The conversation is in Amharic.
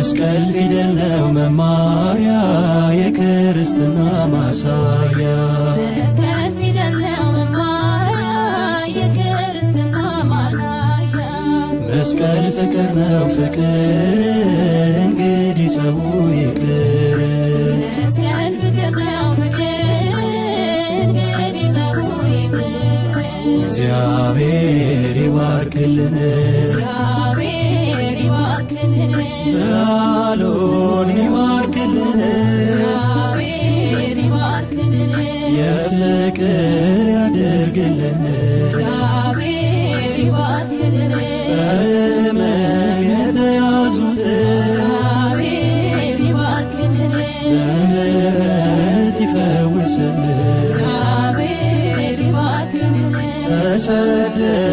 መስቀል ፊደል ነው መማሪያ የክርስትና ማሳያ መስቀል ፊደል ነው መማሪያ የክርስትና ማሳያ መስቀል ፍቅር ነው ፍቅር እንግዲህ ጸቡ ይቅር መስቀል ፍቅር ነው ፍቅር እንግዲህ ጸቡ ይቅር እግዚአብሔር ይባርክልን እግዚአብሔር ይባርክልን በዓሉን ይባርክልን እግዚአብሔር ይባርክልን የፍቅር ያድርግልን እግዚአብሔር ይባርክልን በሕመም የተያዙትን እግዚአብሔር ይባርክልን በምሕረት ይፈውስልን እግዚአብሔር ይባርክልን ተሰደን